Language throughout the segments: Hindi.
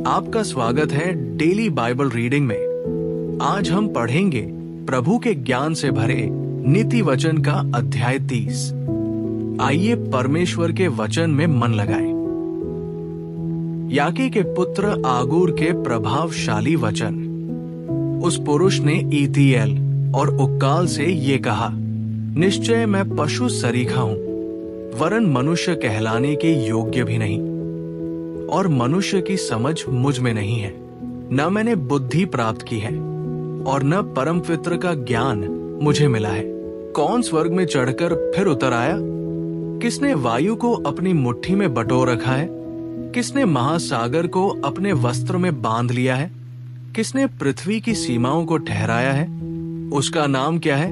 आपका स्वागत है डेली बाइबल रीडिंग में। आज हम पढ़ेंगे प्रभु के ज्ञान से भरे नीति वचन का अध्याय 30। आइए परमेश्वर के वचन में मन लगाएं। याके के पुत्र आगूर के प्रभावशाली वचन। उस पुरुष ने ईतीएल और उक्काल से ये कहा, निश्चय मैं पशु सरीखा हूं, वरन मनुष्य कहलाने के योग्य भी नहीं, और मनुष्य की समझ मुझ में नहीं है। न मैंने बुद्धि प्राप्त की है और न परम पित्र का ज्ञान मुझे मिला है। कौन स्वर्ग में चढ़कर फिर उतर आया? किसने वायु को अपनी मुट्ठी में बटोर रखा है? किसने महासागर को अपने वस्त्र में बांध लिया है? किसने पृथ्वी की सीमाओं को ठहराया है? उसका नाम क्या है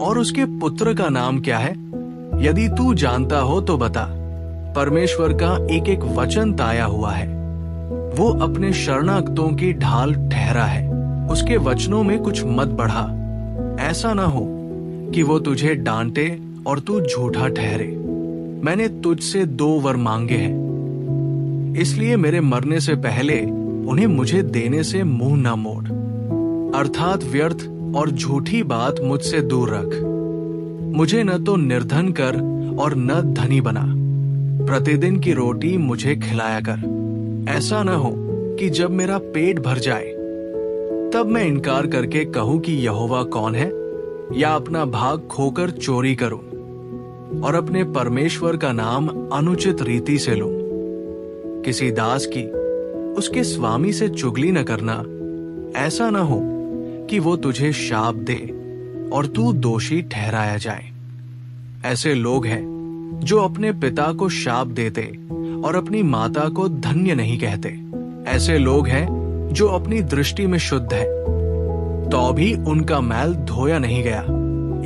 और उसके पुत्र का नाम क्या है? यदि तू जानता हो तो बता। परमेश्वर का एक एक वचन ताया हुआ है। वो अपने शरणागतों की ढाल ठहरा है। उसके वचनों में कुछ मत बढ़ा, ऐसा ना हो कि वो तुझे डांटे और तू झूठा ठहरे। मैंने तुझसे 2 वर मांगे हैं, इसलिए मेरे मरने से पहले उन्हें मुझे देने से मुंह ना मोड़। अर्थात व्यर्थ और झूठी बात मुझसे दूर रख। मुझे न तो निर्धन कर और न धनी बना। प्रतिदिन की रोटी मुझे खिलाया कर। ऐसा न हो कि जब मेरा पेट भर जाए तब मैं इनकार करके कहूं कि यहोवा कौन है, या अपना भाग खोकर चोरी करूं और अपने परमेश्वर का नाम अनुचित रीति से लूं। किसी दास की उसके स्वामी से चुगली न करना। ऐसा न हो कि वो तुझे शाप दे और तू दोषी ठहराया जाए। ऐसे लोग हैं जो अपने पिता को शाप देते और अपनी माता को धन्य नहीं कहते। ऐसे लोग हैं जो अपनी दृष्टि में शुद्ध है, तो भी उनका मैल धोया नहीं गया।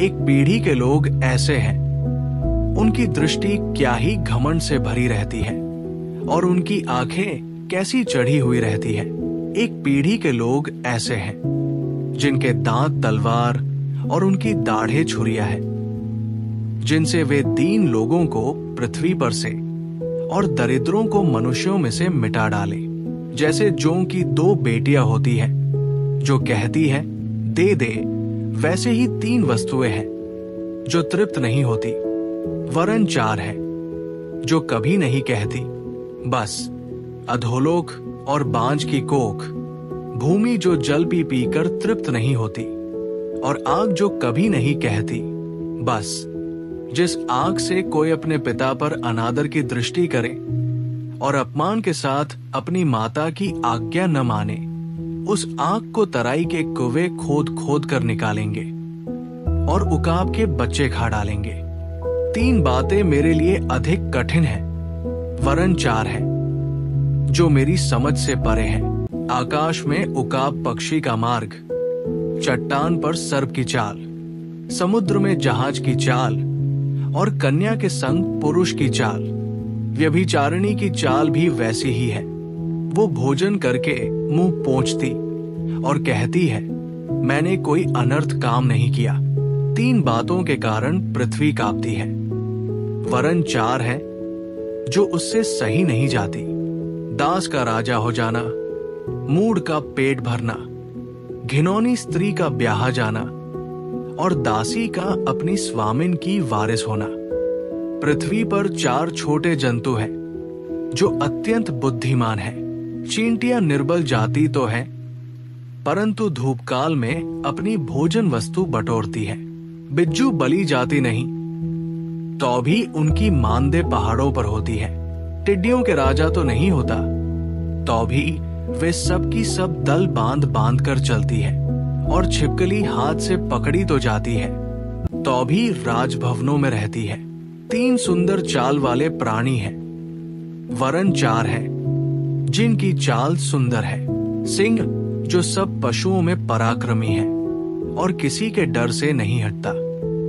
एक पीढ़ी के लोग ऐसे हैं, उनकी दृष्टि क्या ही घमंड से भरी रहती है और उनकी आंखें कैसी चढ़ी हुई रहती है। एक पीढ़ी के लोग ऐसे हैं जिनके दांत तलवार और उनकी दाढ़ें छुरियां है, जिनसे वे दीन लोगों को पृथ्वी पर से और दरिद्रों को मनुष्यों में से मिटा डाले। जैसे जों की 2 बेटियां होती हैं, जो कहती है दे दे, वैसे ही 3 वस्तुएं हैं जो तृप्त नहीं होती, वरन 4 है जो कभी नहीं कहती, बस अधोलोक और बांझ की कोख, भूमि जो जल पी पीकर तृप्त नहीं होती, और आग जो कभी नहीं कहती, बस। जिस आग से कोई अपने पिता पर अनादर की दृष्टि करे और अपमान के साथ अपनी माता की आज्ञा न माने, उस आग को तराई के कुएं खोद खोद कर निकालेंगे और उकाब के बच्चे खा डालेंगे। 3 बातें मेरे लिए अधिक कठिन हैं, वरन 4 हैं जो मेरी समझ से परे हैं। आकाश में उकाब पक्षी का मार्ग, चट्टान पर सर्प की चाल, समुद्र में जहाज की चाल और कन्या के संग पुरुष की चाल। व्यभिचारिणी की चाल भी वैसी ही है। वो भोजन करके मुंह पोंछती और कहती है, मैंने कोई अनर्थ काम नहीं किया। 3 बातों के कारण पृथ्वी कांपती है, वरन 4 है जो उससे सही नहीं जाती। दास का राजा हो जाना, मूढ़ का पेट भरना, घिनौनी स्त्री का ब्याह जाना और दासी का अपनी स्वामिन की वारिस होना। पृथ्वी पर 4 छोटे जंतु हैं जो अत्यंत बुद्धिमान हैं। चींटियां निर्बल जाति तो है, परंतु धूपकाल में अपनी भोजन वस्तु बटोरती है। बिज्जू बली जाति नहीं, तो भी उनकी मानदेय पहाड़ों पर होती है। टिड्डियों के राजा तो नहीं होता, तो भी वे सब की सब दल बांध बांध कर चलती है, और छिपकली हाथ से पकड़ी तो जाती है, तो भी राजभवनों में रहती है। 3 सुंदर चाल वाले प्राणी हैं, वरन 4 हैं जिनकी चाल सुंदर है। सिंह जो सब पशुओं में पराक्रमी है और किसी के डर से नहीं हटता।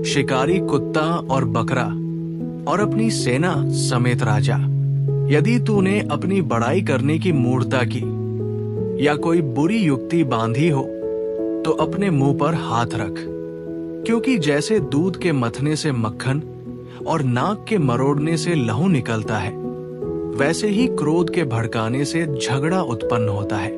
शिकारी कुत्ता और बकरा और अपनी सेना समेत राजा। यदि तूने अपनी बड़ाई करने की मूढ़ता की या कोई बुरी युक्ति बांधी हो, तो अपने मुंह पर हाथ रख, क्योंकि जैसे दूध के मथने से मक्खन और नाक के मरोड़ने से लहू निकलता है, वैसे ही क्रोध के भड़काने से झगड़ा उत्पन्न होता है।